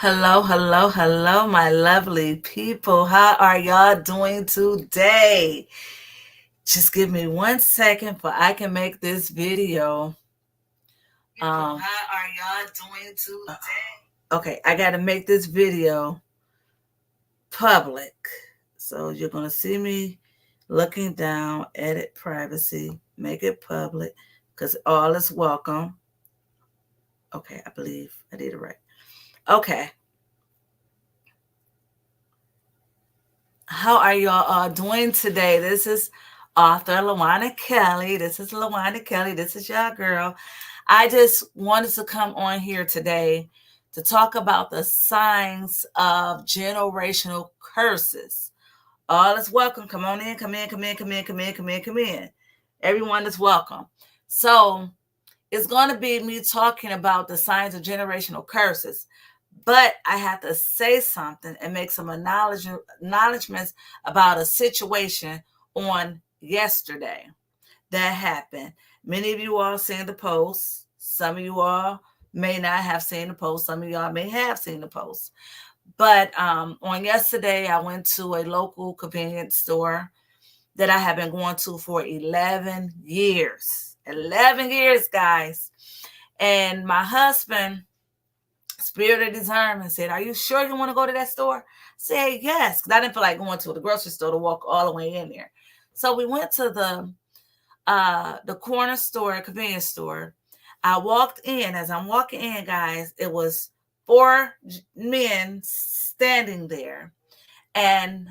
Hello, my lovely people. How are y'all doing today? Just give me 1 second for I can make this video. How are y'all doing today? Okay, I got to make this video public. So you're going to see me looking down, edit privacy, make it public, because all is welcome. Okay, I believe I did it right. Okay. How are y'all all doing today? This is author LaWanda Kelly. This is LaWanda Kelly. This is y'all girl. I just wanted to come on here today to talk about the signs of generational curses. All is welcome. Come on in, come in. Everyone is welcome. So it's going to be me talking about the signs of generational curses. But I have to say something and make some acknowledgments about a situation on yesterday that happened. Many of you all seen the post. Some of you all may not have seen the post. Some of y'all may have seen the post. But on yesterday, I went to a local convenience store that I have been going to for 11 years. 11 years, guys. And my husband, Spirit of Discernment, said, "Are you sure you want to go to that store?" I said, "Yes," because I didn't feel like going to the grocery store to walk all the way in there. So we went to the corner store, convenience store. I walked in. As I'm walking in, guys, it was 4 men standing there, and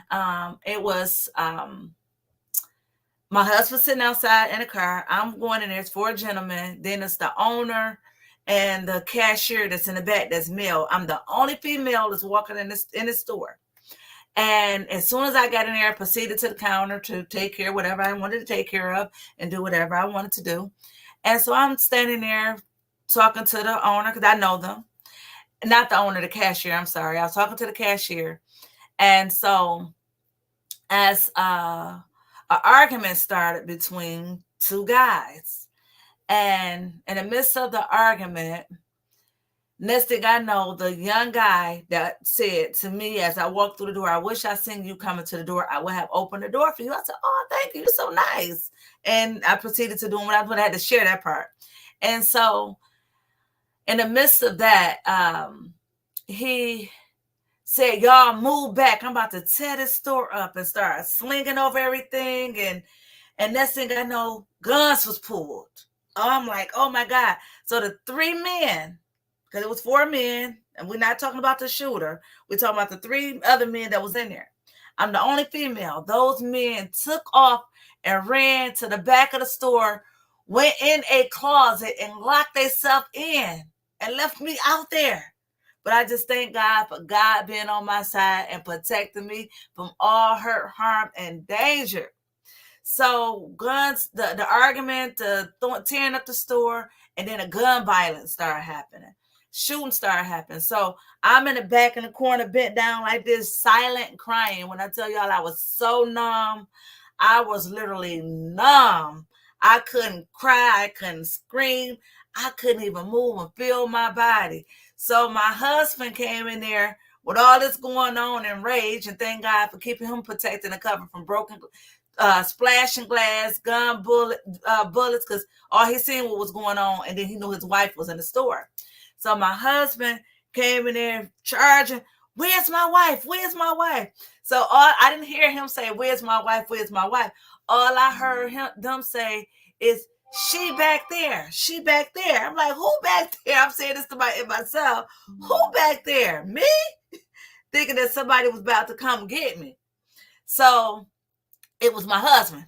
it was my husband sitting outside in a car. I'm going in there. It's 4 gentlemen. Then it's the owner and the cashier that's in the back, that's male. I'm the only female that's walking in the store. And as soon as I got in there, I proceeded to the counter to take care of whatever I wanted to take care of and do whatever I wanted to do. And so I'm standing there talking to the owner, because I know them. Not the owner, the cashier, I'm sorry. I was talking to the cashier. And so as an argument started between 2 guys. And in the midst of the argument, next thing I know, the young guy that said to me as I walked through the door, "I wish I seen you coming to the door. I would have opened the door for you." I said, "Oh, thank you. You're so nice." And I proceeded to do what I was doing. I had to share that part. And so in the midst of that, he said, "Y'all move back. I'm about to tear this store up," and start slinging over everything. And next thing I know, guns was pulled. I'm like, oh my God. So the 3 men, because it was 4 men, and we're not talking about the shooter. We're talking about the 3 other men that was in there. I'm the only female. Those men took off and ran to the back of the store, went in a closet and locked themselves in and left me out there. But I just thank God for God being on my side and protecting me from all hurt, harm, and danger. So guns, the argument, tearing up the store, and then a gun violence started happening. Shooting started happening. So I'm in the back in the corner, bent down like this, silent crying. When I tell y'all I was so numb, I was literally numb. I couldn't cry. I couldn't scream. I couldn't even move and feel my body. So my husband came in there with all this going on in rage, and thank God for keeping him protected and covered from broken splashing glass, bullets, because all he seen what was going on, and then he knew his wife was in the store. So my husband came in there charging, "Where's my wife? Where's my wife?" So I didn't hear him say, "Where's my wife? Where's my wife?" All I heard them say is, "She back there. She back there." I'm like, "Who back there?" I'm saying this to myself. "Who back there? Me?" Thinking that somebody was about to come get me. So it was my husband,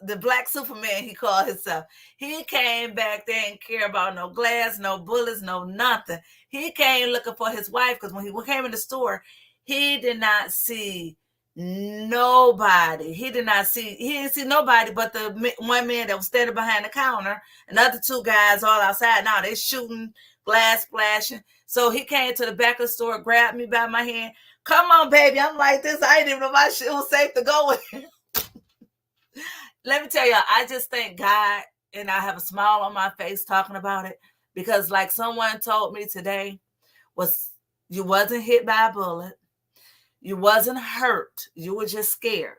the Black Superman, he called himself. He came back there and care about no glass, no bullets, no nothing. He came looking for his wife, because when he came in the store, he did not see nobody. He didn't see nobody but the 1 man that was standing behind the counter, and the other 2 guys all outside. Now they shooting, glass splashing. So he came to the back of the store, grabbed me by my hand. "Come on, baby." I'm like this. I didn't even know my shit was safe to go with. Let me tell you, I just thank God, and I have a smile on my face talking about it, because like someone told me today, was You wasn't hit by a bullet. You wasn't hurt. You were just scared.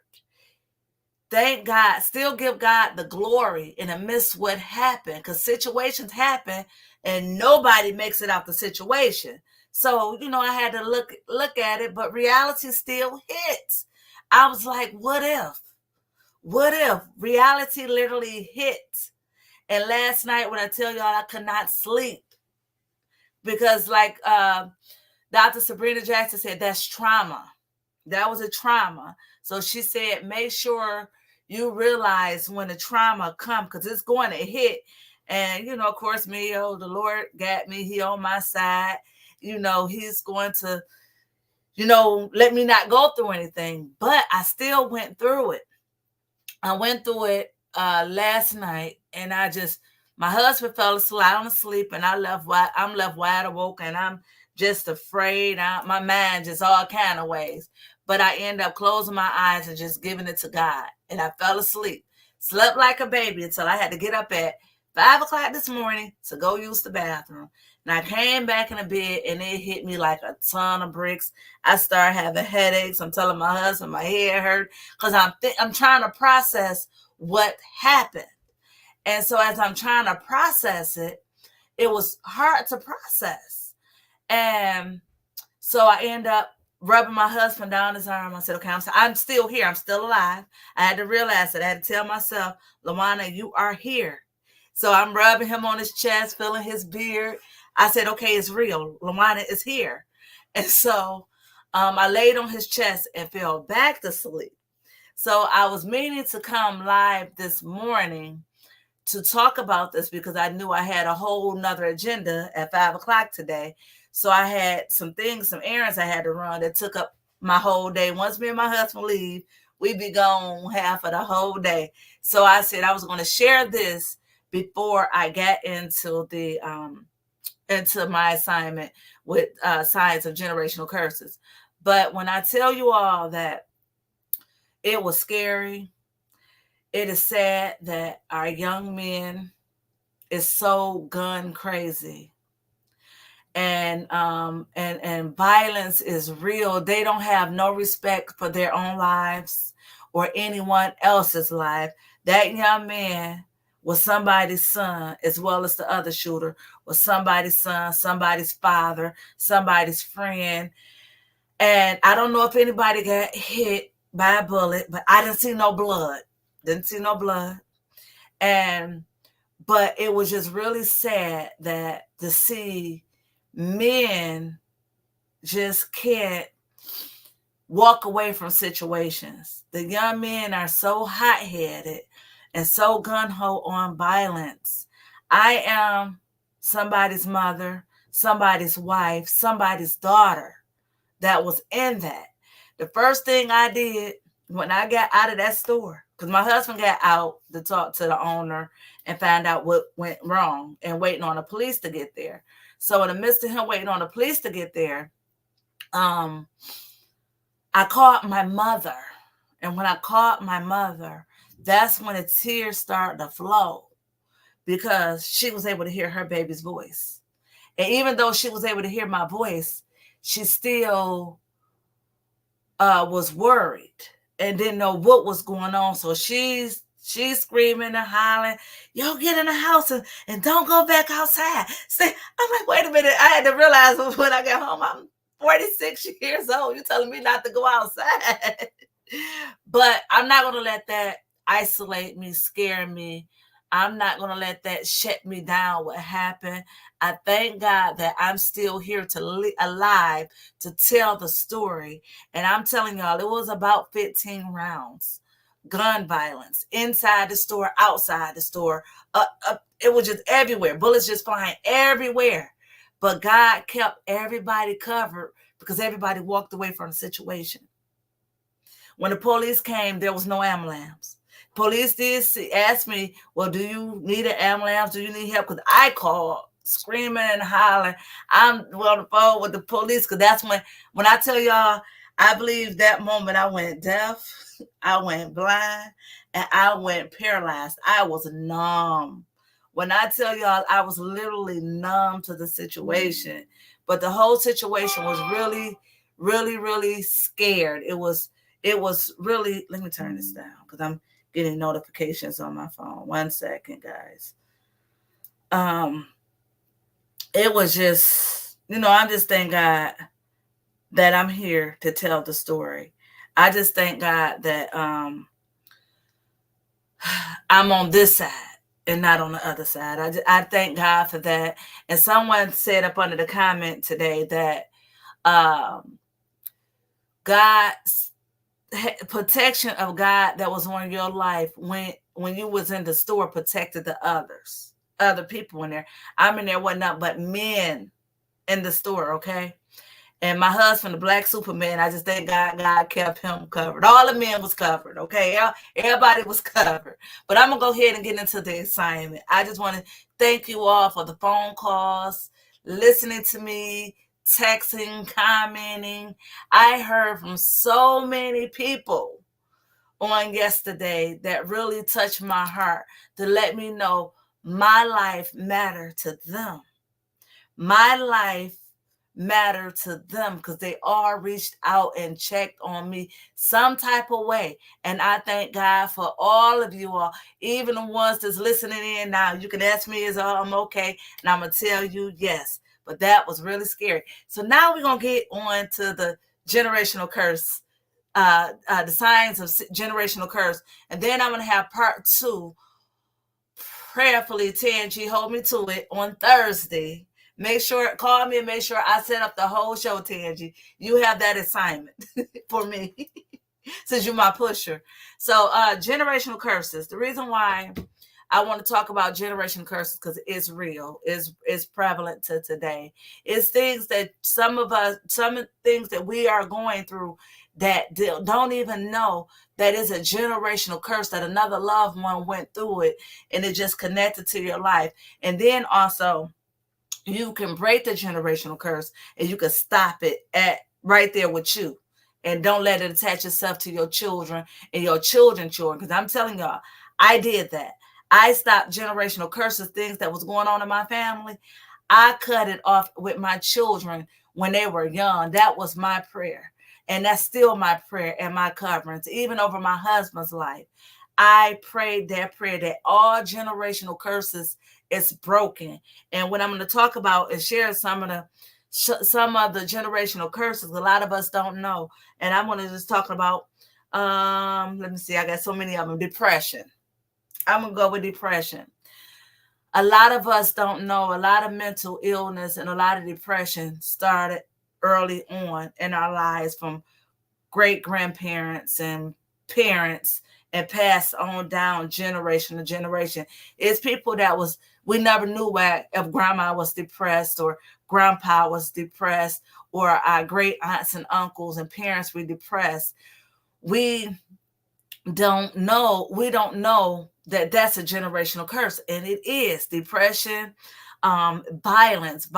Thank God. Still give God the glory in the midst of what happened, because situations happen and nobody makes it out the situation. So, I had to look at it, but reality still hits. I was like, what if? What if? Reality literally hit. And last night, when I tell y'all I could not sleep, because like Dr. Sabrina Jackson said, that's trauma. That was a trauma. So she said, make sure you realize when the trauma comes, because it's going to hit. And, of course, the Lord got me. He on my side. He's going to, let me not go through anything. But I still went through it. I went through it last night, and my husband fell asleep, and I'm left wide awake, and I'm just afraid. My mind just all kind of ways. But I end up closing my eyes and just giving it to God. And I fell asleep, slept like a baby until I had to get up at 5 o'clock this morning to go use the bathroom. And I came back in the bed, and it hit me like a ton of bricks. I started having headaches. I'm telling my husband my head hurt, because I'm trying to process what happened. And so as I'm trying to process it, it was hard to process. And so I end up rubbing my husband down his arm. I said, okay, I'm still here. I'm still alive. I had to realize that. I had to tell myself, LaWanda, you are here. So I'm rubbing him on his chest, feeling his beard. I said, okay, it's real. LaWanda is here. And so I laid on his chest and fell back to sleep. So I was meaning to come live this morning to talk about this, because I knew I had a whole nother agenda at 5 o'clock today. So I had some errands I had to run that took up my whole day. Once me and my husband leave, we'd be gone half of the whole day. So I said I was going to share this before I got into my assignment with Science of Generational Curses. But when I tell you all that it was scary, it is sad that our young men is so gun crazy. And violence is real. They don't have no respect for their own lives or anyone else's life. That young man was somebody's son, as well as the other shooter was somebody's son, somebody's father, somebody's friend. And I don't know if anybody got hit by a bullet, but I didn't see no blood. But it was just really sad that to see men just can't walk away from situations. The young men are so hot-headed and so gung-ho on violence. I am somebody's mother, somebody's wife, somebody's daughter that was in that. The first thing I did when I got out of that store, because my husband got out to talk to the owner and find out what went wrong and waiting on the police to get there. So in the midst of him waiting on the police to get there, I called my mother. And when I called my mother, that's when the tears started to flow, because she was able to hear her baby's voice. And even though she was able to hear my voice, she still was worried and didn't know what was going on. So she's screaming and hollering, yo, get in the house and don't go back outside. I'm like, wait a minute. I had to realize when I got home, I'm 46 years old. You're telling me not to go outside. But I'm not going to let that isolate me, scare me. I'm not going to let that shut me down what happened. I thank God that I'm still here alive to tell the story. And I'm telling y'all, it was about 15 rounds. Gun violence inside the store, outside the store. It was just everywhere. Bullets just flying everywhere. But God kept everybody covered because everybody walked away from the situation. When the police came, there was no ambulance. Police did ask me, well, do you need an ambulance? Do you need help? Because I called screaming and hollering. I'm on the phone with the police, because that's when I tell y'all, I believe that moment I went deaf, I went blind, and I went paralyzed. I was numb When I tell y'all, I was literally numb to the situation, but the whole situation was really, really, really scared. It was really, let me turn this down because I'm getting notifications on my phone. 1 second, guys. It was just, I'm just thank God that I'm here to tell the story. I just thank God that I'm on this side and not on the other side. I thank God for that. And someone said up under the comment today that God's protection of God that was on your life when you was in the store protected the other people in there. I'm in there, whatnot, but men in the store, okay? And my husband, the Black Superman, I just thank God kept him covered. All the men was covered, okay? Everybody was covered. But I'm going to go ahead and get into the assignment. I just want to thank you all for the phone calls, listening to me, texting, commenting. I heard from so many people on yesterday that really touched my heart to let me know my life mattered to them. My life matter to them because they all reached out and checked on me some type of way. And I thank God for all of you all, even the ones that's listening in now. You can ask me, is I'm okay? And I'm going to tell you yes. But that was really scary. So now we're going to get on to the generational curse, the signs of generational curse. And then I'm going to have part 2. Prayerfully, Tangi, hold me to it on Thursday. Make sure, call me and make sure I set up the whole show, Tangi. You have that assignment for me since you're my pusher. So generational curses. The reason why I want to talk about generational curses because it's real, is prevalent to today. It's things that some things that we are going through that don't even know that is a generational curse, that another loved one went through it and it just connected to your life. And then also, you can break the generational curse and you can stop it at right there with you. And don't let it attach itself to your children and your children's children. Because I'm telling y'all, I did that. I stopped generational curses, things that was going on in my family. I cut it off with my children when they were young. That was my prayer. And that's still my prayer and my coverings, even over my husband's life. I prayed that prayer that all generational curses is broken. And what I'm going to talk about is share some of the generational curses a lot of us don't know. And I'm going to just talk about, let me see, I got so many of them. Depression. I'm going to go with depression. A lot of us don't know, a lot of mental illness and a lot of depression started early on in our lives from great grandparents and parents and passed on down generation to generation. It's people that we never knew if grandma was depressed or grandpa was depressed or our great aunts and uncles and parents were depressed. We don't know that that's a generational curse, and it is. Depression, violence,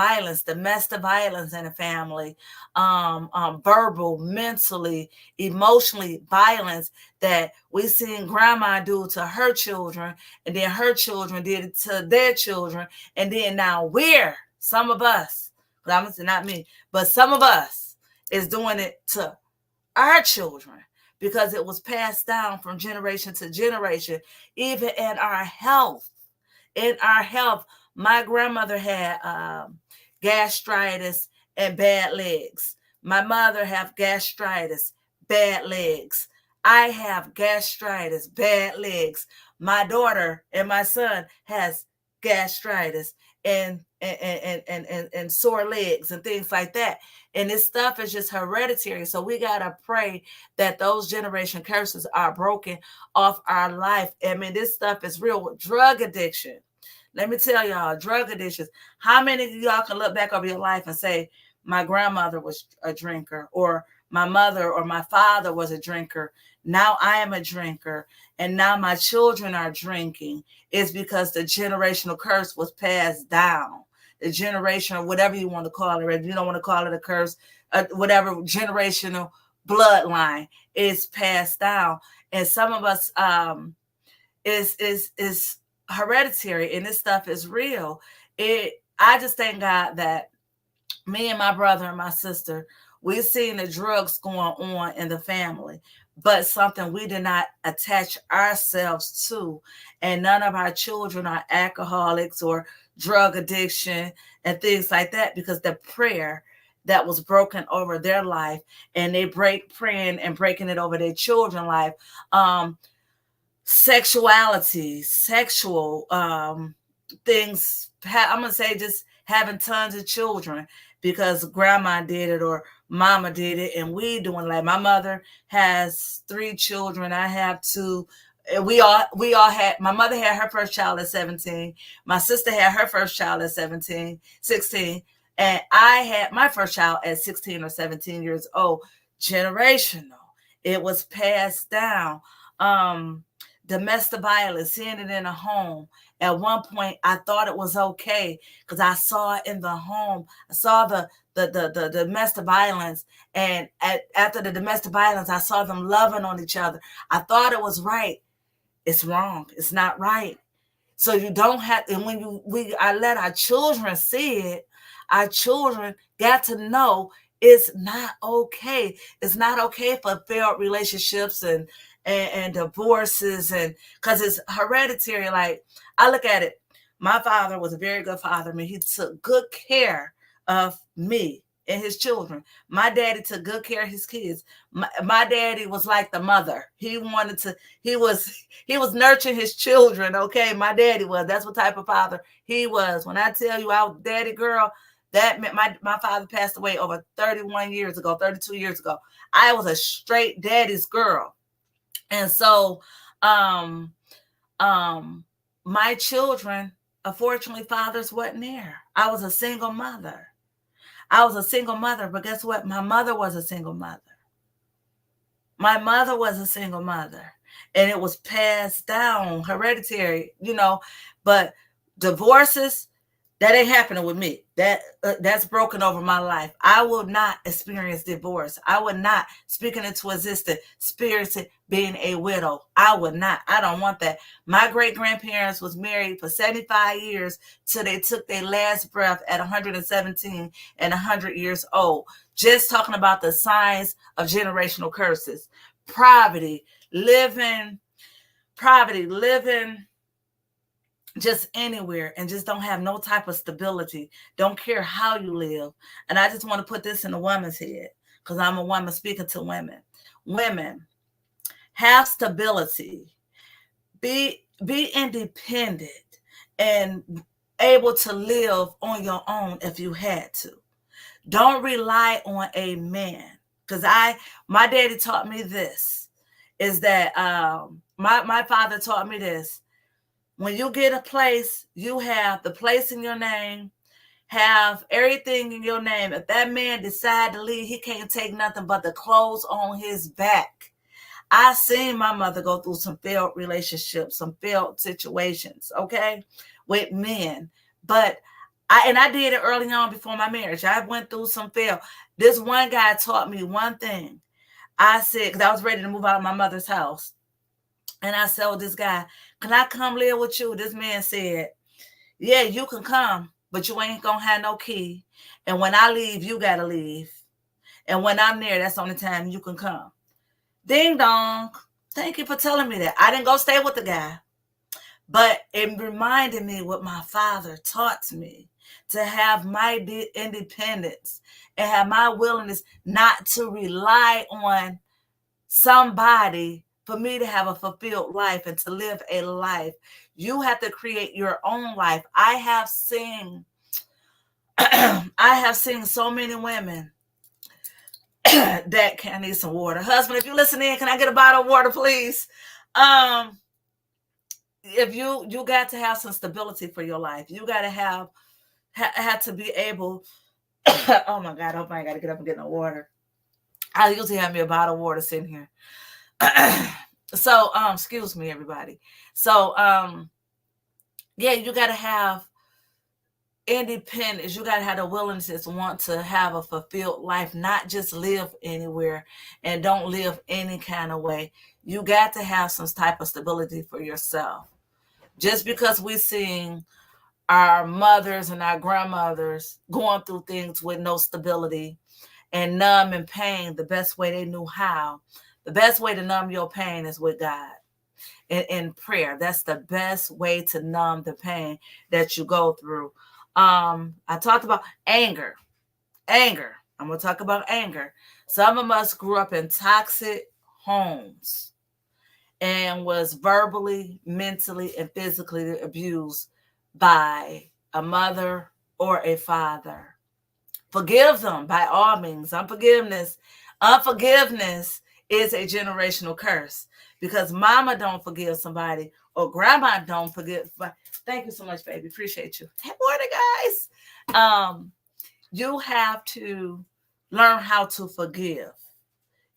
domestic violence in the family, verbal, mentally, emotionally violence that we seen grandma do to her children, and then her children did it to their children, and then now some of us, not me, but some of us is doing it to our children, because it was passed down from generation to generation. Even in our health, my grandmother had gastritis and bad legs. My mother have gastritis, bad legs. I have gastritis, bad legs. My daughter and my son has gastritis and sore legs and things like that. And this stuff is just hereditary. So we got to pray that those generation curses are broken off our life. I mean, this stuff is real. Drug addiction. Let me tell y'all, drug addictions. How many of y'all can look back over your life and say, my grandmother was a drinker, or my mother or my father was a drinker. Now I am a drinker, and now my children are drinking. It's because the generational curse was passed down. The generational, whatever you want to call it, if you don't want to call it a curse, whatever generational bloodline is passed down. And some of us is hereditary and this stuff is real. I just thank God that me and my brother and my sister, we seen the drugs going on in the family, but something we did not attach ourselves to. And none of our children are alcoholics or drug addiction and things like that, because the prayer that was broken over their life, and they break praying and breaking it over their children's life. Sexuality, sexual things. I'm gonna say just having tons of children because grandma did it or mama did it, and we doing. Like my mother has 3 children. I have 2. We all had. My mother had her first child at 17. My sister had her first child at 16, and I had my first child at 16 or 17 years old. Generational. It was passed down. Domestic violence, seeing it in a home. At one point, I thought it was okay because I saw it in the home. I saw the domestic violence, and after the domestic violence, I saw them loving on each other. I thought it was right. It's wrong. It's not right. So you don't have, and when I let our children see it, our children got to know it's not okay. It's not okay for failed relationships and divorces, and because it's hereditary. Like I look at it, my father was a very good father. I mean, he took good care of me and his children. My daddy took good care of his kids. My daddy was like the mother. He was nurturing his children. Okay, my daddy was. That's what type of father he was. When I tell you I was daddy girl, that meant my father passed away over 32 years ago. I was a straight daddy's girl. And so, my children, unfortunately, fathers wasn't there. I was a single mother. But guess what? My mother was a single mother. And it was passed down, hereditary, but divorces, that ain't happening with me. That's broken over my life. I will not experience divorce. I would not, speaking into existence, experience being a widow. I would not. I don't want that. My great-grandparents was married for 75 years till they took their last breath at 117 and 100 years old. Just talking about the signs of generational curses. Poverty, living just anywhere and just don't have no type of stability. Don't care how you live. And I just want to put this in a woman's head because I'm a woman speaking to women. Women, have stability. Be independent and able to live on your own if you had to. Don't rely on a man. Because my daddy taught me this, is that my father taught me this. When you get a place, you have the place in your name, have everything in your name. If that man decide to leave, he can't take nothing but the clothes on his back. I seen my mother go through some failed relationships, some failed situations, okay, with men. But I did it early on before my marriage. I went through some fail. This one guy taught me one thing. I said, because I was ready to move out of my mother's house. And I told this guy, can I come live with you? This man said, yeah, you can come, but you ain't going to have no key. And when I leave, you got to leave. And when I'm there, that's the only time you can come. Ding dong. Thank you for telling me that. I didn't go stay with the guy. But it reminded me what my father taught me, to have my independence and have my willingness not to rely on somebody for me to have a fulfilled life and to live a life. You have to create your own life. I have seen so many women that can need some water. Husband, if you listen in, can I get a bottle of water, please? If you got to have some stability for your life. You got to have to be able. Oh my God! I hope I got to get up and get no water. I usually have me a bottle of water sitting here. So, excuse me, everybody. So, yeah, you got to have independence. You got to have the willingness to want to have a fulfilled life, not just live anywhere and don't live any kind of way. You got to have some type of stability for yourself. Just because we seen our mothers and our grandmothers going through things with no stability and numb in pain the best way they knew how. The best way to numb your pain is with God in prayer. That's the best way to numb the pain that you go through. I talked about anger. Anger. I'm going to talk about anger. Some of us grew up in toxic homes and was verbally, mentally, and physically abused by a mother or a father. Forgive them by all means. Unforgiveness is a generational curse because mama don't forgive somebody or grandma don't forgive. Thank you so much, baby. Appreciate you. Hey, morning, guys. You have to learn how to forgive.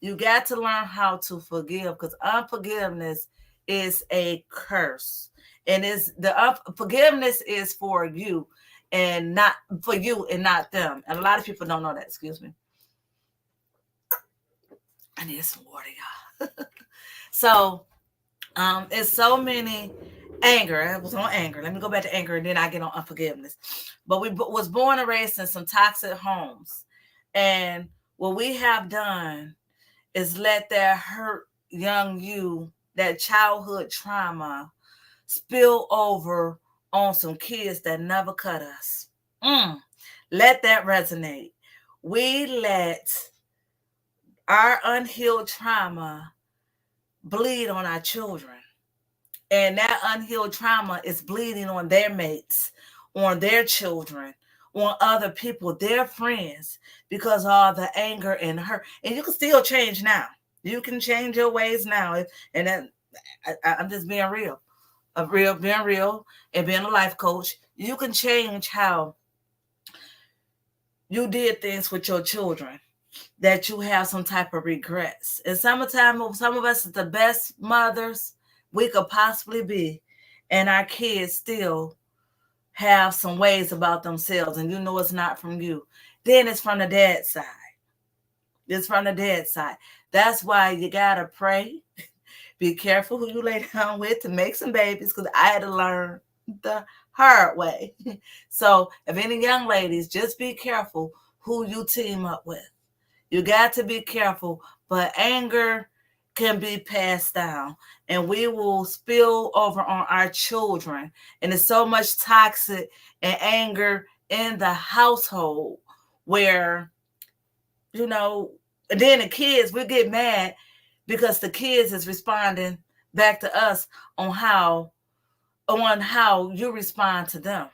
You got to learn how to forgive because unforgiveness is a curse. And is the forgiveness is for you and not for you and not them. And a lot of people don't know that. Excuse me. I need some water, y'all. So it's so many anger. I was on anger. Let me go back to anger and then I get on unforgiveness. But we was born and raised in some toxic homes. And what we have done is let that hurt young you, that childhood trauma, spill over on some kids that never cut us. Let that resonate. We let our unhealed trauma bleed on our children. And that unhealed trauma is bleeding on their mates, on their children, on other people, their friends, because all the anger and hurt. And you can still change now. You can change your ways now. And then I'm just being real. Being real and being a life coach. You can change how you did things with your children that you have some type of regrets. And some of us are the best mothers we could possibly be, and our kids still have some ways about themselves, and you know it's not from you. Then it's from the dad side. It's from the dad side. That's why you gotta pray. Be careful who you lay down with to make some babies, because I had to learn the hard way. So if any young ladies, just be careful who you team up with. You got to be careful, but anger can be passed down and we will spill over on our children. And there's so much toxic and anger in the household where, you know, and then the kids, we get mad because the kids is responding back to us on how you respond to them.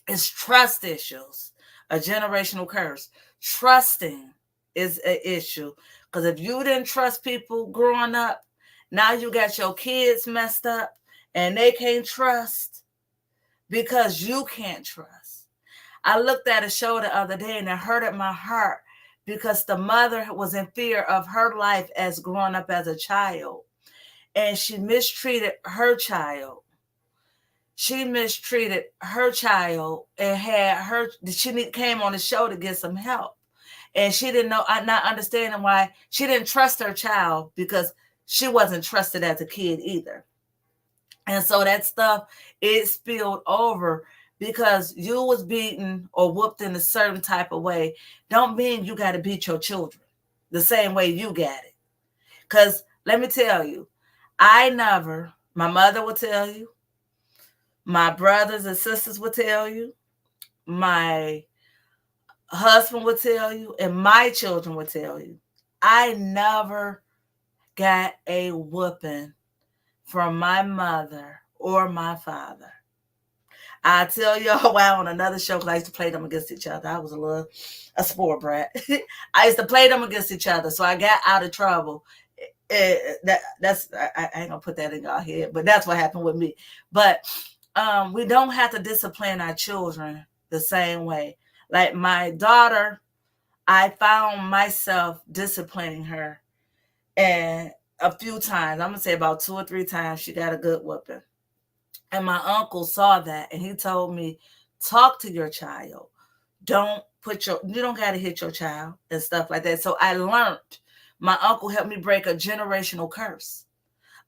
It's trust issues, a generational curse. Trusting is an issue because if you didn't trust people growing up, now you got your kids messed up and they can't trust because you can't trust. I looked at a show the other day and it hurted my heart because the mother was in fear of her life as growing up as a child, and she mistreated her child. She mistreated her child and came on the show to get some help. And she didn't know, not understanding why she didn't trust her child because she wasn't trusted as a kid either. And so that stuff, it spilled over because you was beaten or whooped in a certain type of way. Don't mean you got to beat your children the same way you got it. Because let me tell you, my mother will tell you, my brothers and sisters will tell you, my husband would tell you, and my children would tell you, I never got a whooping from my mother or my father. I tell y'all why on another show, because I used to play them against each other. I was a sport brat. I used to play them against each other, so I got out of trouble. I ain't gonna put that in y'all head, but that's what happened with me. But we don't have to discipline our children the same way. Like my daughter, I found myself disciplining her, and a few times, I'm gonna say about 2 or 3 times, she got a good whooping. And my uncle saw that, and he told me, talk to your child. You don't gotta hit your child and stuff like that. So I learned. My uncle helped me break a generational curse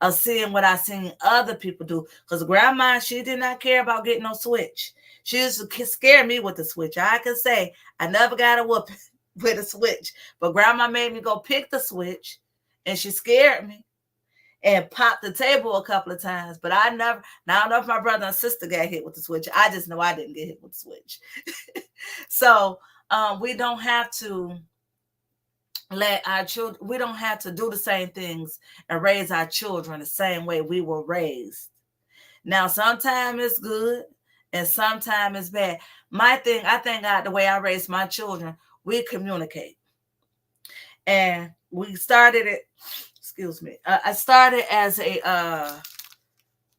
of seeing what I seen other people do. Because grandma, she did not care about getting no switch. She used to scare me with the switch. I can say I never got a whooping with a switch, but grandma made me go pick the switch, and she scared me and popped the table a couple of times. But I never. Now I don't know if my brother and sister got hit with the switch. I just know I didn't get hit with the switch. So we don't have to let our children, we don't have to do the same things and raise our children the same way we were raised. Now, sometimes it's good and sometimes it's bad. My thing, I thank God the way I raised my children, we communicate. And we started it, excuse me. I started as a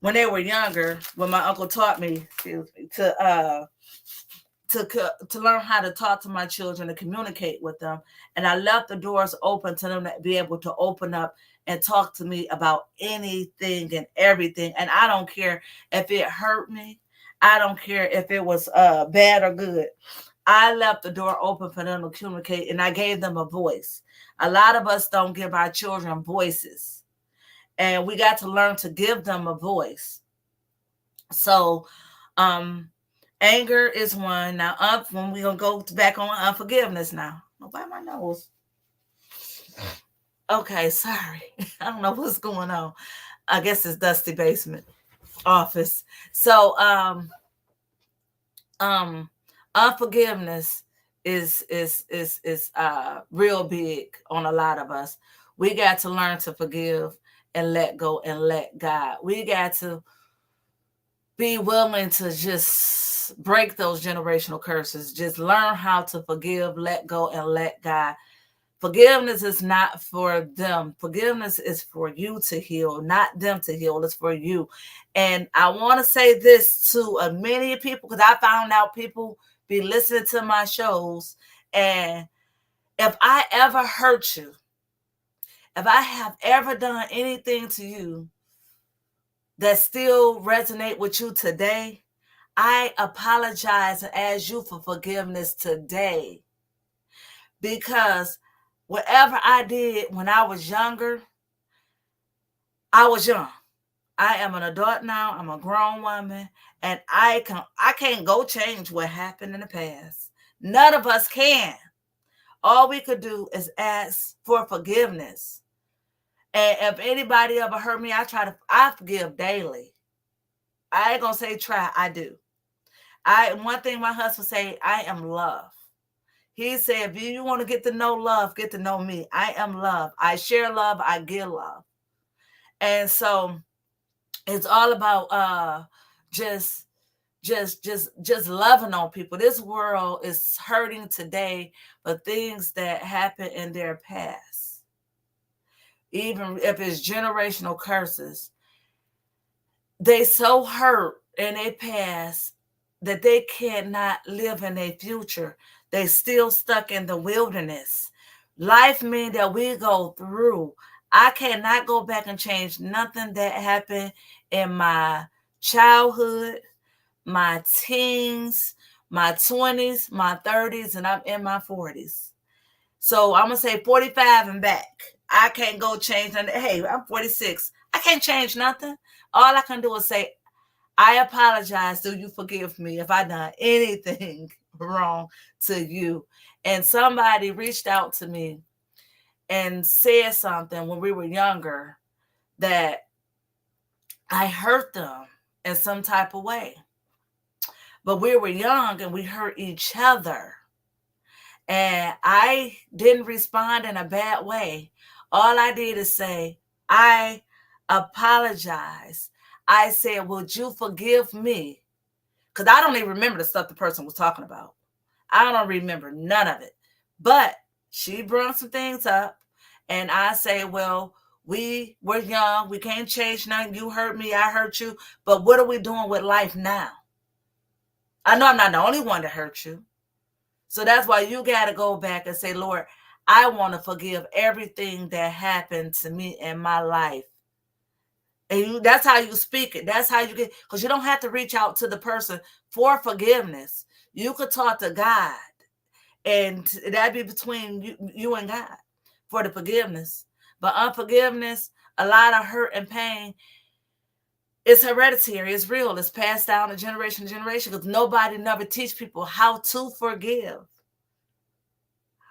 when they were younger, when my uncle taught me, excuse me, to learn how to talk to my children and communicate with them. And I left the doors open to them to be able to open up and talk to me about anything and everything. And I don't care if it hurt me. I don't care if it was bad or good. I left the door open for them to communicate, and I gave them a voice. A lot of us don't give our children voices, and we got to learn to give them a voice. So, anger is one. Now, when we're going to go back on unforgiveness now. Why my nose? Okay, sorry. I don't know what's going on. I guess it's dusty basement office. So, unforgiveness is real big on a lot of us. We got to learn to forgive and let go and let God. We got to be willing to just break those generational curses. Just learn how to forgive, let go, and let God. Forgiveness is not for them. Forgiveness is for you to heal, not them to heal. It's for you. And I want to say this to many people, because I found out people be listening to my shows. And if I ever hurt you, if I have ever done anything to you that still resonate with you today, I apologize and ask you for forgiveness today. Because whatever I did when I was younger, I was young. I am an adult now. I'm a grown woman, and I can't go change what happened in the past. None of us can. All we could do is ask for forgiveness. And if anybody ever hurt me, I forgive daily. I ain't gonna say try, I do. One thing my husband say, I am love. He said, if you want to get to know love, get to know me. I am love. I share love, I give love. And so it's all about just loving on people. This world is hurting today for things that happened in their past. Even if it's generational curses, they so hurt in their past that they cannot live in their future. They still stuck in the wilderness. Life means that we go through. I cannot go back and change nothing that happened in my childhood, my teens, my 20s, my 30s, and I'm in my 40s. So I'm going to say 45 and back. I can't go change nothing. Hey, I'm 46. I can't change nothing. All I can do is say, I apologize. Do you forgive me if I done anything wrong to you? And somebody reached out to me and said something when we were younger that I hurt them in some type of way. But we were young and we hurt each other. And I didn't respond in a bad way. All I did is say, I apologize. I said, would you forgive me? Because I don't even remember the stuff the person was talking about. I don't remember none of it. But she brought some things up. And I say, well, we were young. We can't change nothing. You hurt me. I hurt you. But what are we doing with life now? I know I'm not the only one to hurt you. So that's why you got to go back and say, Lord, I want to forgive everything that happened to me in my life. And that's how you speak it. That's how you get, because you don't have to reach out to the person for forgiveness. You could talk to God, and that'd be between you and God for the forgiveness. But unforgiveness, a lot of hurt and pain is hereditary. It's real. It's passed down to generation to generation because nobody never teach people how to forgive.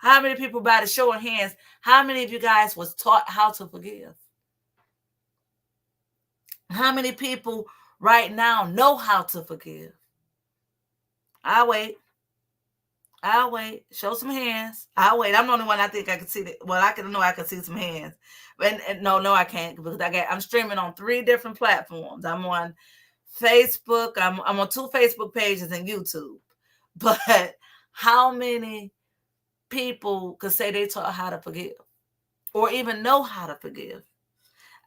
How many people, by the show of hands, how many of you guys was taught how to forgive? How many people right now know how to forgive? I'll wait. Show some hands. I'll wait. I'm the only one I think I can see that. Well, I can see some hands. And no, I can't because I'm streaming on 3 different platforms. I'm on Facebook. I'm on 2 Facebook pages and YouTube. But how many people could say they taught how to forgive or even know how to forgive?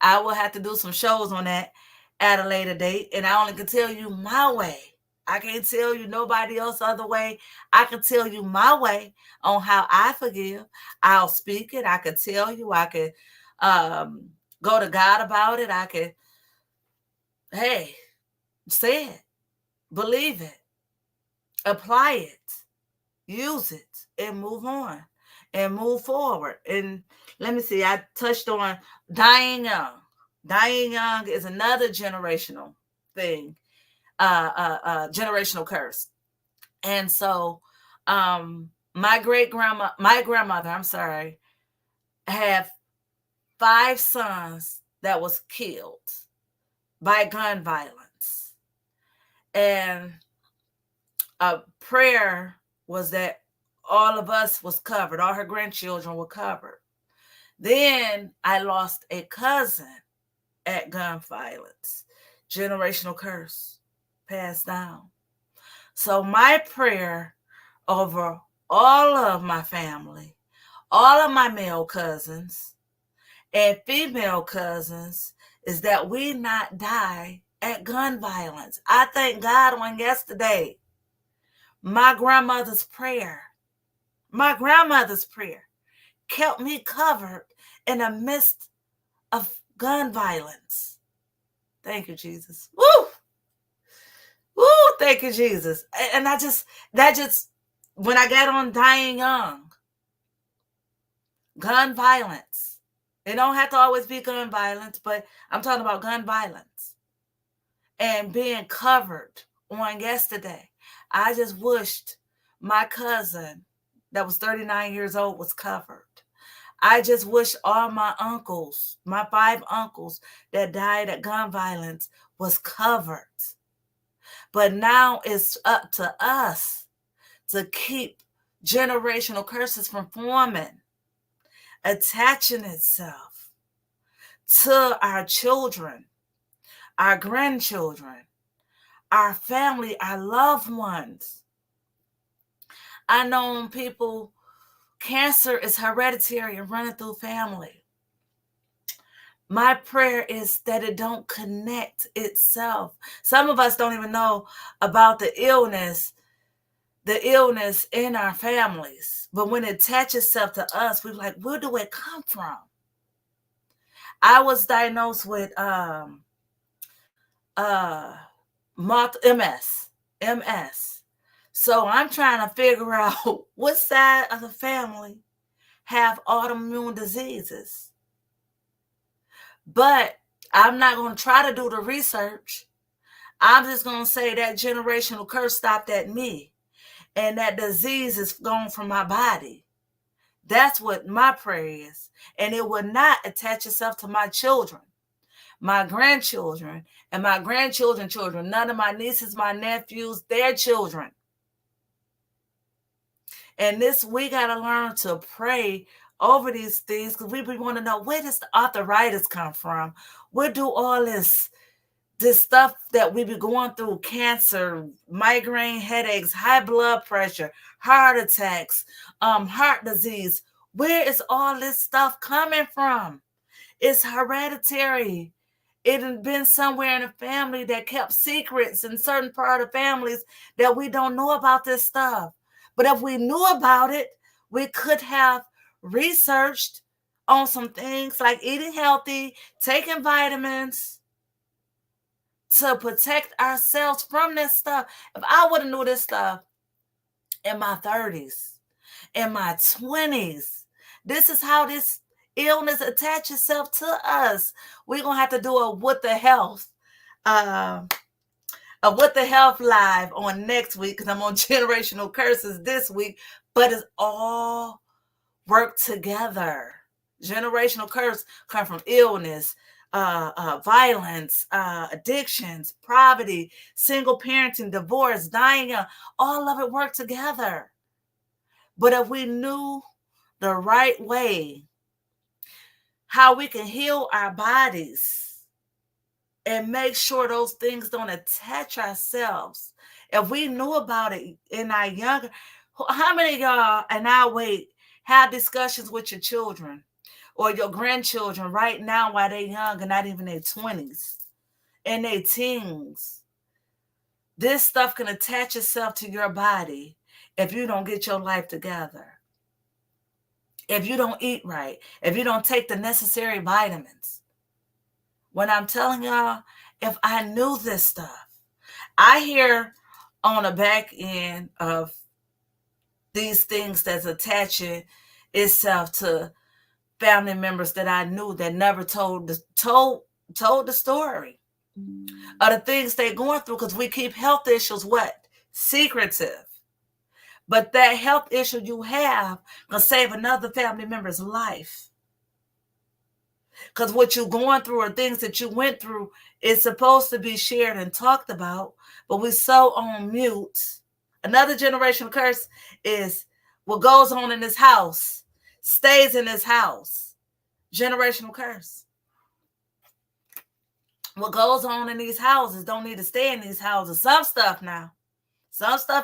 I will have to do some shows on that at a later date. And I only can tell you my way. I can't tell you nobody else other way. I can tell you my way on how I forgive. I'll speak it. I can tell you. I can go to God about it. I can, hey, say it, believe it, apply it, use it, and move on and move forward. And let me see, I touched on dying young. Dying young is another generational thing, generational curse. And so my grandmother, I'm sorry, had 5 sons that was killed by gun violence. And a prayer was that all of us was covered. All her grandchildren were covered. Then I lost a cousin at gun violence. Generational curse passed down. So my prayer over all of my family, all of my male cousins and female cousins is that we not die at gun violence. I thank God on yesterday, my grandmother's prayer kept me covered in the midst of gun violence. Thank you, Jesus. Woo! Woo! Thank you, Jesus. And that just, when I got on dying young, gun violence. It don't have to always be gun violence, but I'm talking about gun violence. And being covered on yesterday. I just wished my cousin that was 39 years old was covered. I just wish all my uncles, my 5 uncles that died at gun violence was covered. But now it's up to us to keep generational curses from forming, attaching itself to our children, our grandchildren, our family, our loved ones. I know people, cancer is hereditary and running through family. My prayer is that it don't connect itself. Some of us don't even know about the illness in our families. But when it attaches itself to us, we're like, where do it come from? I was diagnosed with MS. So I'm trying to figure out what side of the family have autoimmune diseases. But I'm not going to try to do the research. I'm just going to say that generational curse stopped at me. And that disease is gone from my body. That's what my prayer is. And it will not attach itself to my children, my grandchildren, and my grandchildren's children. None of my nieces, my nephews, their children. And we got to learn to pray over these things because we want to know, where does the arthritis come from? Where do all this stuff that we be going through, cancer, migraine headaches, high blood pressure, heart attacks, heart disease, where is all this stuff coming from? It's hereditary. It had been somewhere in the family that kept secrets in certain part of families that we don't know about this stuff. But if we knew about it, we could have researched on some things like eating healthy, taking vitamins to protect ourselves from this stuff. If I would have knew this stuff in my 30s, in my 20s, this is how this illness attach itself to us. We're going to have to do a What the Health, uh, a What the Health live on next week, because I'm on generational curses this week, but it's all work together. Generational curse come from illness, violence, addictions, poverty, single parenting, divorce, dying young. All of it work together. But if we knew the right way, how we can heal our bodies and make sure those things don't attach ourselves. If we knew about it in our younger, how many of y'all and I wait have discussions with your children or your grandchildren right now while they're young and not even their 20s and their teens? This stuff can attach itself to your body if you don't get your life together. If you don't eat right, if you don't take the necessary vitamins. When I'm telling y'all, if I knew this stuff, I hear on the back end of these things that's attaching itself to family members that I knew that never told the story of the things they're going through, because we keep health issues secretive. But that health issue you have can save another family member's life. Because what you're going through or things that you went through is supposed to be shared and talked about, but we're so on mute. Another generational curse is what goes on in this house stays in this house. Generational curse. What goes on in these houses don't need to stay in these houses. Some stuff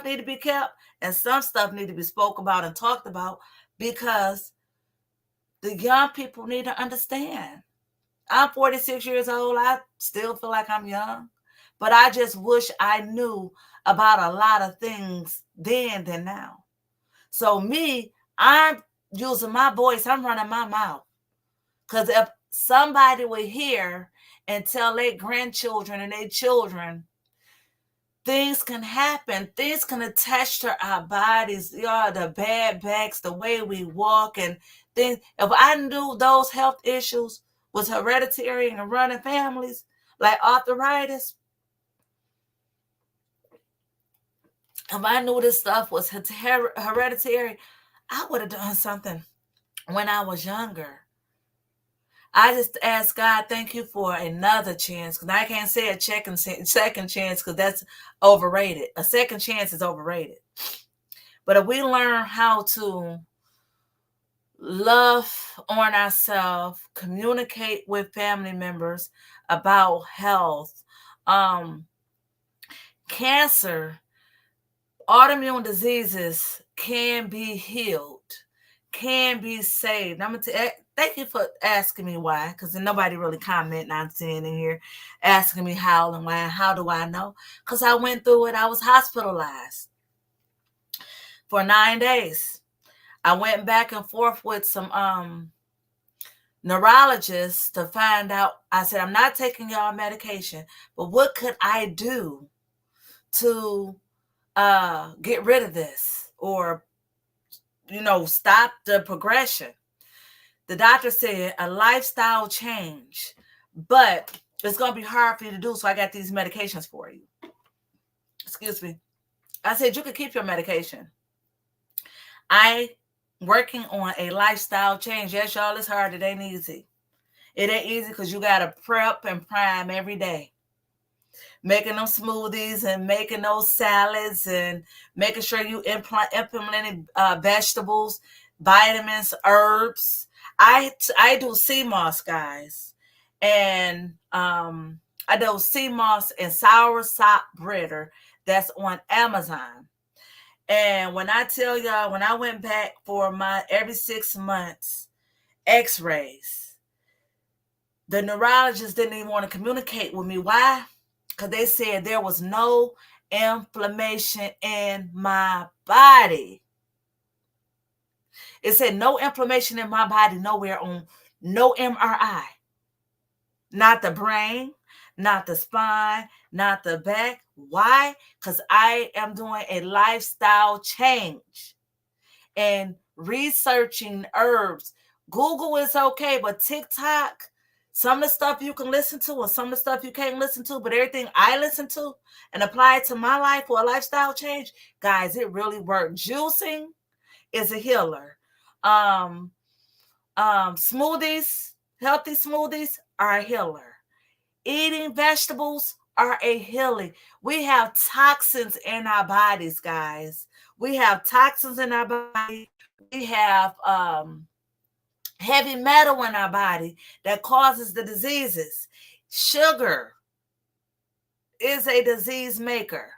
need to be kept, and some stuff need to be spoke about and talked about, because the young people need to understand. I'm 46 years old. I still feel like I'm young, but I just wish I knew about a lot of things then than now. So I'm using my voice. I'm running my mouth, because if somebody would hear and tell their grandchildren and their children, things can happen. Things can attach to our bodies. The bad backs, the way we walk, and things. If I knew those health issues was hereditary and running families, like arthritis, if I knew this stuff was hereditary, I would have done something when I was younger. I just ask God, thank you for another chance, because I can't say a second chance, because that's overrated. A second chance is overrated. But if we learn how to love on ourselves, communicate with family members about health, cancer, autoimmune diseases can be healed, can be saved. I'm going to thank you for asking me why, because nobody really commenting on seeing in here, asking me how and why. How do I know? Because I went through it. I was hospitalized for 9 days. I went back and forth with some neurologists to find out. I said, I'm not taking y'all medication, but what could I do to get rid of this, or stop the progression? The doctor said a lifestyle change, but it's going to be hard for you to do, so I got these medications for you. Excuse me. I said, you can keep your medication. I working on a lifestyle change. Yes, y'all, it's hard. It ain't easy. It ain't easy, because you got to prep and prime every day. Making them smoothies and making those salads and making sure you implementing vegetables, vitamins, herbs. I do sea moss, guys, and I do sea moss and sour sop breader that's on Amazon. And when I tell y'all, when I went back for my every 6 months x-rays, the neurologist didn't even want to communicate with me. Why? Because they said there was no inflammation in my body. It said no inflammation in my body, nowhere on no MRI. Not the brain, not the spine, not the back. Why? Because I am doing a lifestyle change and researching herbs, Google is okay, but TikTok, some of the stuff you can listen to and some of the stuff you can't listen to, but everything I listen to and apply it to my life for a lifestyle change, guys, it really worked. Juicing is a healer. Smoothies, healthy smoothies are a healer. Eating vegetables are a healing. We have toxins in our bodies, guys. We have toxins in our body. We have heavy metal in our body that causes the diseases. Sugar is a disease maker.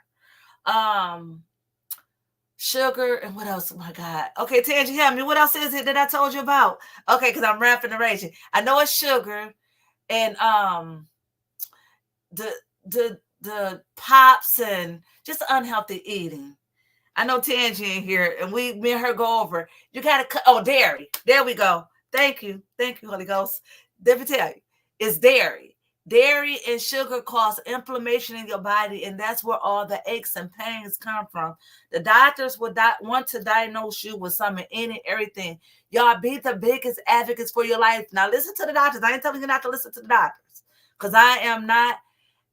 Sugar and what else? Oh my God. Okay, Tangie, help me. What else is it that I told you about? Okay, because I'm rapping and raging. I know it's sugar and the pops and just unhealthy eating. I know Tangie in here, and me and her go over. You gotta cut. Oh, dairy. There we go. Thank you, Holy Ghost. Let me tell you, it's dairy. Dairy and sugar cause inflammation in your body, and that's where all the aches and pains come from. The doctors would want to diagnose you with something, any everything. Y'all be the biggest advocates for your life. Now, listen to the doctors. I ain't telling you not to listen to the doctors, because I am not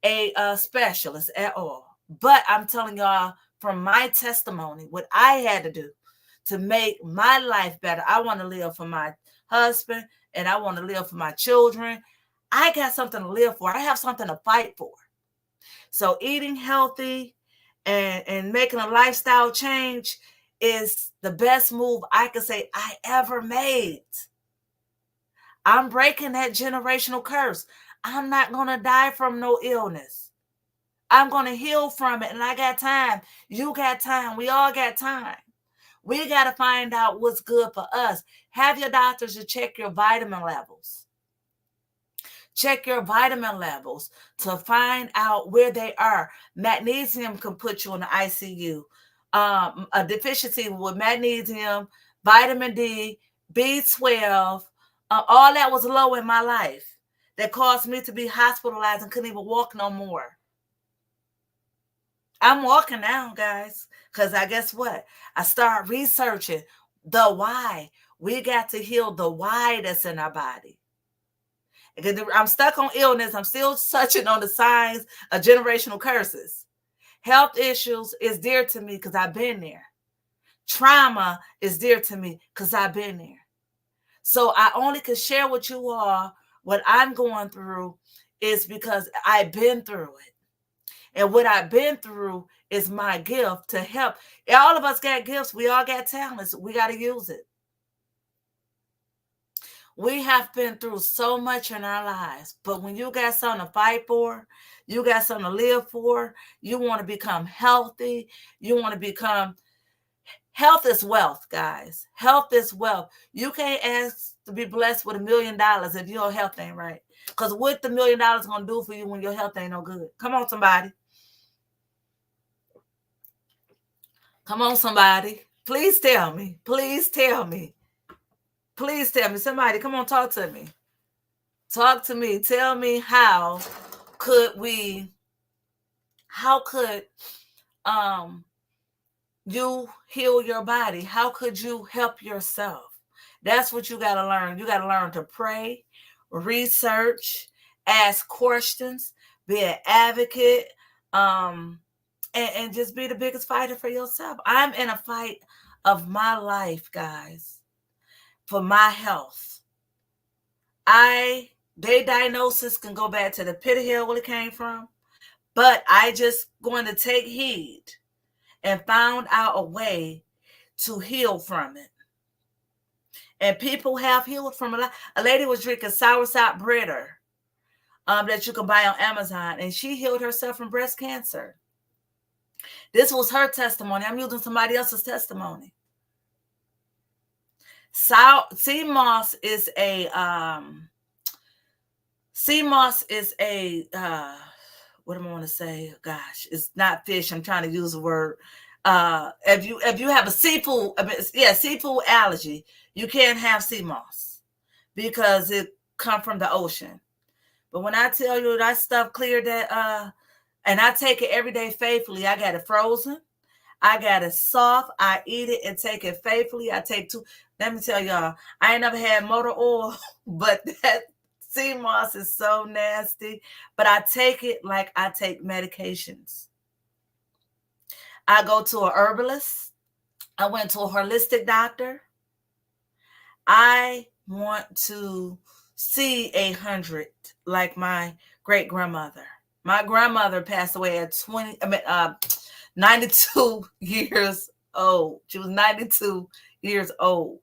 a specialist at all. But I'm telling y'all from my testimony, what I had to do to make my life better. I want to live for my husband and I want to live for my children. I got something to live for. I have something to fight for. So eating healthy and making a lifestyle change is the best move I could say I ever made. I'm breaking that generational curse. I'm not going to die from no illness. I'm going to heal from it. And I got time. You got time. We all got time. We got to find out what's good for us. Have your doctors to check your vitamin levels. Check your vitamin levels to find out where they are. Magnesium can put you in the ICU. A deficiency with magnesium, vitamin D, B12, all that was low in my life. That caused me to be hospitalized and couldn't even walk no more. I'm walking now, guys, because I guess what? I started researching the why. We got to heal the why that's in our body. I'm stuck on illness. I'm still touching on the signs of generational curses. Health issues is dear to me because I've been there. Trauma is dear to me because I've been there. So I only can share with you all what I'm going through is because I've been through it. And what I've been through is my gift to help. All of us got gifts. We all got talents. We got to use it. We have been through so much in our lives, but when you got something to fight for, you got something to live for, you want to become healthy, you want to become, health is wealth, guys. Health is wealth. You can't ask to be blessed with $1 million if your health ain't right. Because what the $1 million going to do for you when your health ain't no good? Come on, somebody. Come on, somebody. Please tell me. Please tell me. Please tell me. Somebody, come on, talk to me. Talk to me. Tell me how could you heal your body? How could you help yourself? That's what you got to learn. You got to learn to pray, research, ask questions, be an advocate, and just be the biggest fighter for yourself. I'm in a fight of my life, guys, for my health. Their diagnosis can go back to the pit of hell where it came from, but I just going to take heed and found out a way to heal from it. And people have healed from it. A lady was drinking soursop breader that you can buy on Amazon, and she healed herself from breast cancer. This was her testimony. I'm using somebody else's testimony. Sea moss is a what am I want to say? Gosh, it's not fish. I'm trying to use a word. If you have a seafood allergy, you can't have sea moss because it come from the ocean. But when I tell you that stuff cleared that, and I take it every day faithfully, I got it frozen. I got it soft. I eat it and take it faithfully. I take two. Let me tell y'all, I ain't never had motor oil, but that sea moss is so nasty. But I take it like I take medications. I go to a herbalist. I went to a holistic doctor. I want to see 100 like my great grandmother. My grandmother passed away at 92 years old. She was 92 years old.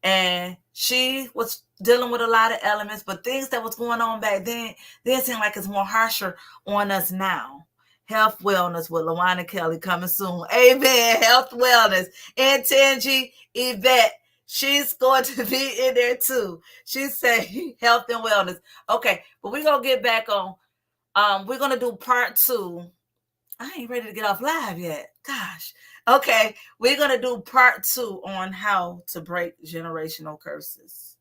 And she was dealing with a lot of elements, but things that was going on back then seem like it's more harsher on us now. Health Wellness with LaWanda Kelly coming soon. Amen. Health Wellness. And Tangi Yvette, she's going to be in there too. She said health and wellness. Okay, but we're going to get back on. We're going to do part 2. I ain't ready to get off live yet. Gosh. Okay, we're going to do part 2 on how to break generational curses.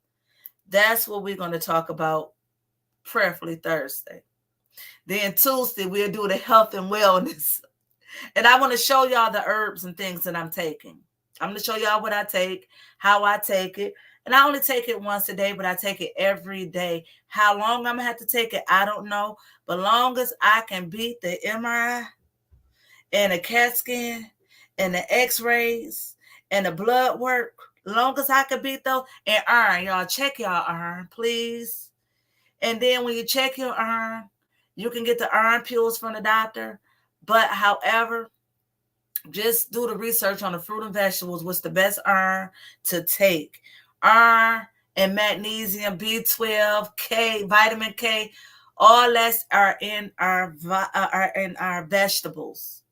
That's what we're going to talk about, prayerfully Thursday. Then Tuesday, we'll do the health and wellness. And I want to show y'all the herbs and things that I'm taking. I'm going to show y'all what I take, how I take it. And I only take it once a day, but I take it every day. How long I'm going to have to take it, I don't know. But long as I can beat the MRI and the CAT scan and the x-rays and the blood work, long as I can beat those, and iron, y'all check y'all iron, please. And then when you check your iron, you can get the iron pills from the doctor. But however, just do the research on the fruit and vegetables. What's the best iron to take? Iron and magnesium, B12, K, vitamin K, all that are in our vegetables.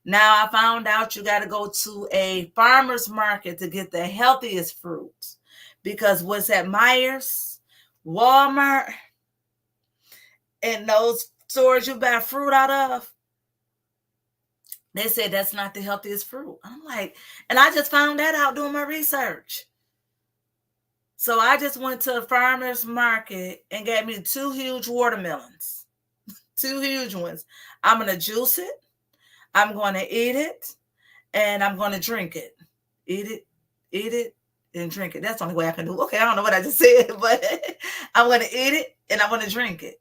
Now I found out you got to go to a farmer's market to get the healthiest fruits, because what's at Myers, Walmart, and those stores you buy fruit out of, they said that's not the healthiest fruit. I'm like, and I just found that out doing my research. So I just went to a farmer's market and got me 2 huge watermelons, 2 huge ones. I'm going to juice it. I'm going to eat it, and I'm going to drink it. Eat it, and drink it. That's the only way I can do it. Okay, I don't know what I just said, but I'm going to eat it, and I'm going to drink it.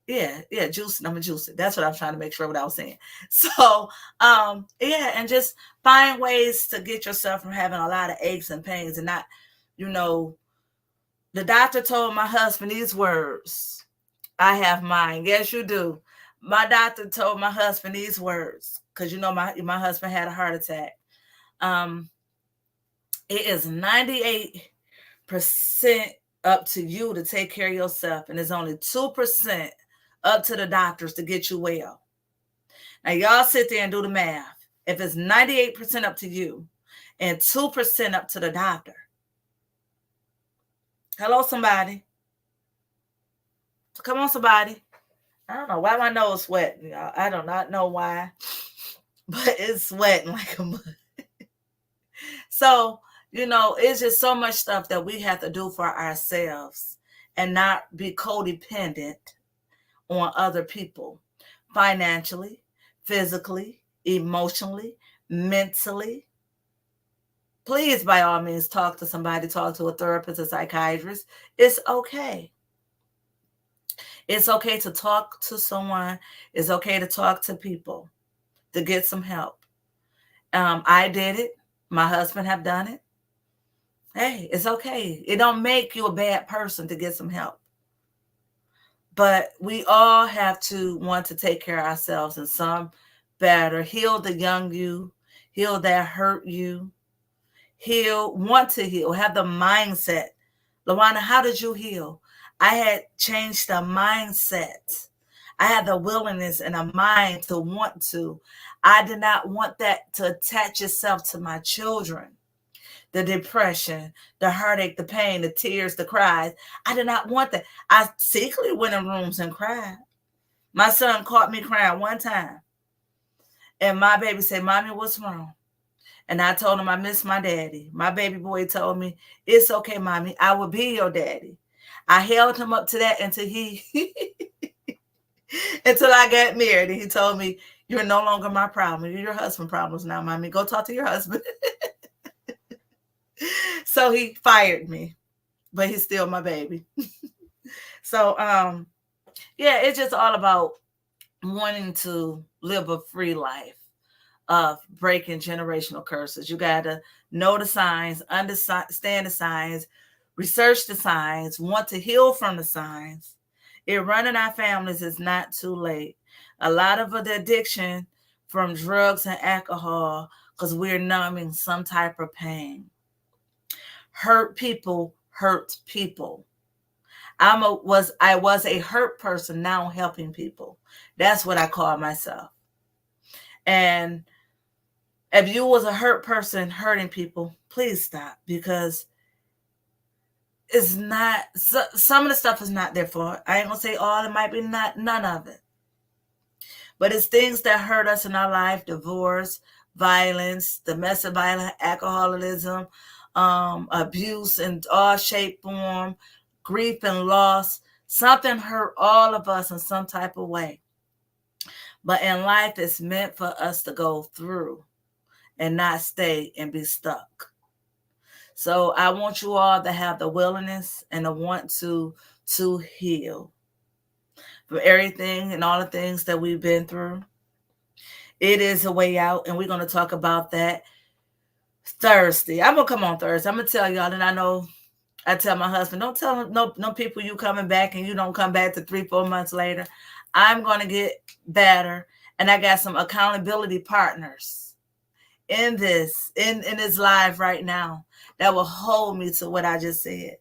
Yeah, juice. I'm gonna juice it. That's what I'm trying to make sure what I was saying. So, and just find ways to get yourself from having a lot of aches and pains, and not, the doctor told my husband these words. I have mine. Yes, you do. My doctor told my husband these words, because my husband had a heart attack. It is 98% up to you to take care of yourself, and it's only 2% up to the doctors to get you well. Now, y'all sit there and do the math. If it's 98% up to you and 2% up to the doctor. Hello, somebody. Come on, somebody. I don't know why my nose sweating. I do not know why, but it's sweating like a mud. So, it's just so much stuff that we have to do for ourselves and not be codependent on other people, financially, physically, emotionally, mentally. Please, by all means, talk to somebody, talk to a therapist, a psychiatrist. It's okay. It's okay to talk to someone. It's okay to talk to people to get some help. I did it. My husband have done it. Hey, it's okay. It don't make you a bad person to get some help. But we all have to want to take care of ourselves, and some better. Heal the young you, heal that hurt you, want to heal, have the mindset. LaWanda, how did you heal? I had changed the mindset. I had the willingness and a mind to want to. I did not want that to attach itself to my children. The depression, the heartache, the pain, the tears, the cries. I did not want that. I secretly went in rooms and cried. My son caught me crying one time. And my baby said, "Mommy, what's wrong?" And I told him I miss my daddy. My baby boy told me, "It's okay, Mommy. I will be your daddy." I held him up to that until until I got married. And he told me, You're no longer my problem. You're your husband's problems now, mommy. Go talk to your husband. So he fired me, but he's still my baby. So yeah, it's just all about wanting to live a free life of breaking generational curses. You got to know the signs, understand the signs, research the signs, want to heal from the signs. It running our families is not too late. A lot of the addiction from drugs and alcohol because we're numbing some type of pain. Hurt people hurt people. I was a hurt person, now helping people. That's what I call myself. And if you was a hurt person hurting people, please stop, because it's not, some of the stuff is not their fault. I ain't gonna say all, it might be not none of it. But it's things that hurt us in our life: divorce, violence, domestic violence, alcoholism, abuse in all shape, form, grief and loss. Something hurt all of us in some type of way. But in life, it's meant for us to go through and not stay and be stuck. So I want you all to have the willingness and the want to heal from everything and all the things that we've been through. It is a way out, and we're going to talk about that Thursday. I'm going to come on Thursday. I'm going to tell y'all, and I know I tell my husband, don't tell no people you coming back and you don't come back to 3-4 months later. I'm going to get better, and I got some accountability partners in this live right now that will hold me to what I just said.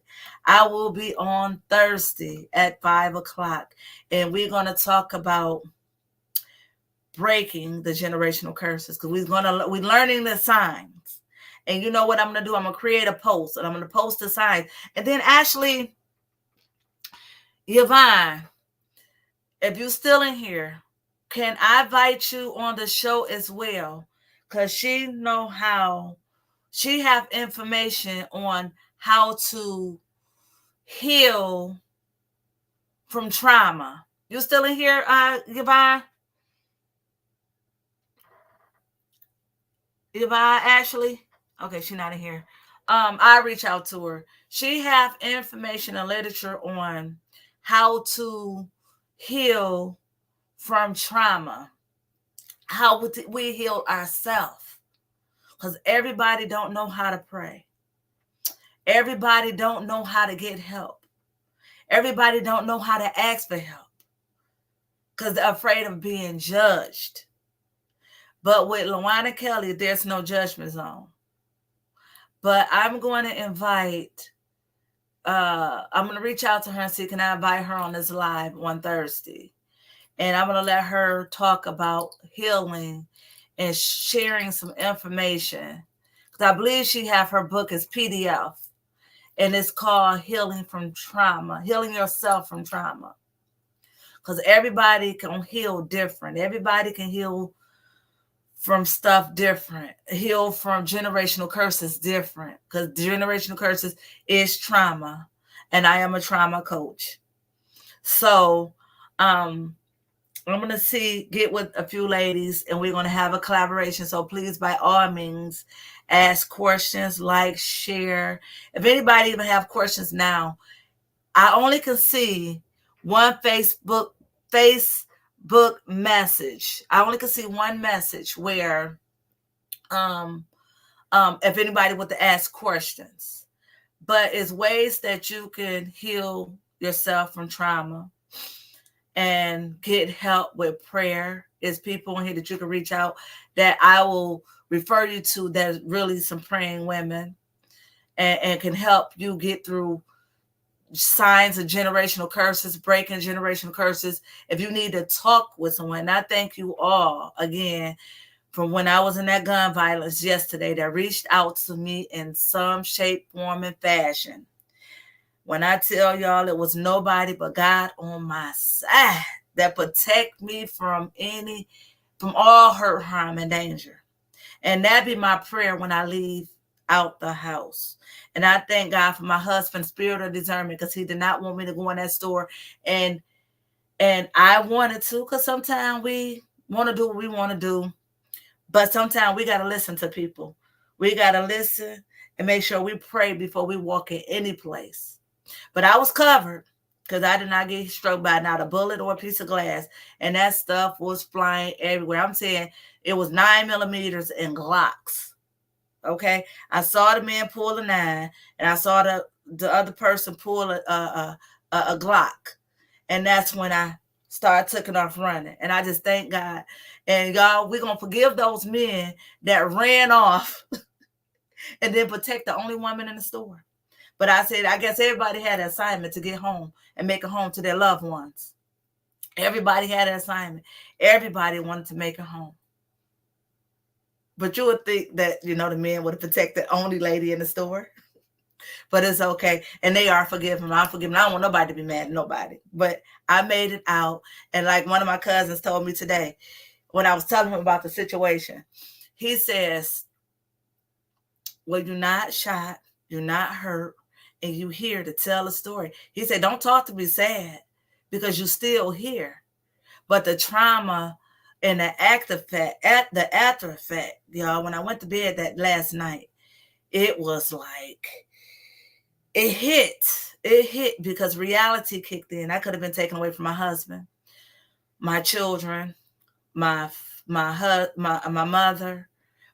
I will be on Thursday at 5:00, and we're going to talk about breaking the generational curses, because we're learning the signs. And you know what I'm going to do? I'm going to create a post, and I'm going to post the signs. And then Ashley, Yvonne, if you're still in here, can I invite you on the show as well? Because she know how, she have information on how to heal from trauma. You still in here, Yvonne? Yvonne, Ashley? Okay, she's not in here. I reach out to her. She have information and literature on how to heal from trauma. How we heal ourselves. Because everybody don't know how to pray. Everybody don't know how to get help. Everybody don't know how to ask for help, because they're afraid of being judged. But with LaWanna Kelly, there's no judgment zone. But I'm going to invite, I'm going to reach out to her and see, can I invite her on this live on Thursday? And I'm going to let her talk about healing and sharing some information. Because I believe she have her book as PDF. And it's called Healing from Trauma, Healing Yourself from Trauma. Because everybody can heal different. Everybody can heal from stuff different. Heal from generational curses different. Because generational curses is trauma. And I am a trauma coach. So I'm going to get with a few ladies, and we're going to have a collaboration. So please, by all means, ask questions, like, share. If anybody even have questions now, I only can see one Facebook message. I only can see one message where if anybody would to ask questions. But it's ways that you can heal yourself from trauma and get help with prayer. There's people in here that you can reach out that I will refer you to, that's really some praying women and can help you get through signs of generational curses, breaking generational curses. If you need to talk with someone, I thank you all again from when I was in that gun violence yesterday that reached out to me in some shape, form, and fashion. When I tell y'all it was nobody but God on my side that protect me from all hurt, harm, and danger. And that be my prayer when I leave out the house. And I thank God for my husband's spirit of discernment, because he did not want me to go in that store. And I wanted to, because sometimes we want to do what we want to do. But sometimes we got to listen to people. We got to listen and make sure we pray before we walk in any place. But I was covered because I did not get struck by not a bullet or a piece of glass. And that stuff was flying everywhere. I'm saying it was 9mm and Glocks. Okay. I saw the man pull a 9, and I saw the other person pull a Glock. And that's when I started taking off running. And I just thank God. And y'all, we're going to forgive those men that ran off and then protect the only woman in the store. But I said, I guess everybody had an assignment to get home and make it home to their loved ones. Everybody had an assignment. Everybody wanted to make it home. But you would think that, the men would have protected the only lady in the store. But it's okay. And they are forgiven. I'm forgiven. I don't want nobody to be mad at nobody. But I made it out. And like one of my cousins told me today, when I was telling him about the situation, he says, well, you're not shot, you're not hurt, and you're here to tell a story. He said, don't talk to me sad because you're still here. But the trauma and the after effect, y'all, when I went to bed that last night, it was like, it hit because reality kicked in. I could have been taken away from my husband, my children, my mother.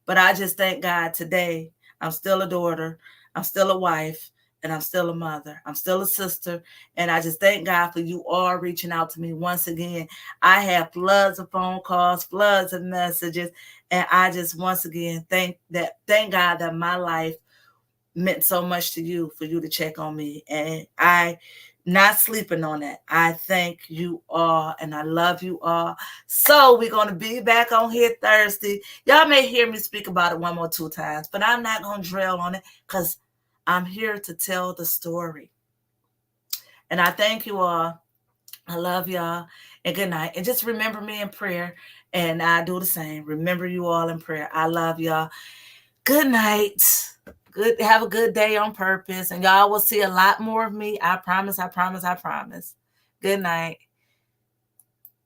But I just thank God today I'm still a daughter, I'm still a wife, and I'm still a mother. I'm still a sister. And I just thank God for you all reaching out to me once again. I have floods of phone calls, floods of messages. And I just once again thank God that my life meant so much to you for you to check on me. And I not sleeping on that. I thank you all and I love you all. So we're going to be back on here Thursday. Y'all may hear me speak about it 1 or 2 times, but I'm not going to drill on it because I'm here to tell the story. And I thank you all. I love y'all. And good night. And just remember me in prayer. And I do the same. Remember you all in prayer. I love y'all. Good night. Have a good day on purpose. And y'all will see a lot more of me. I promise. Good night.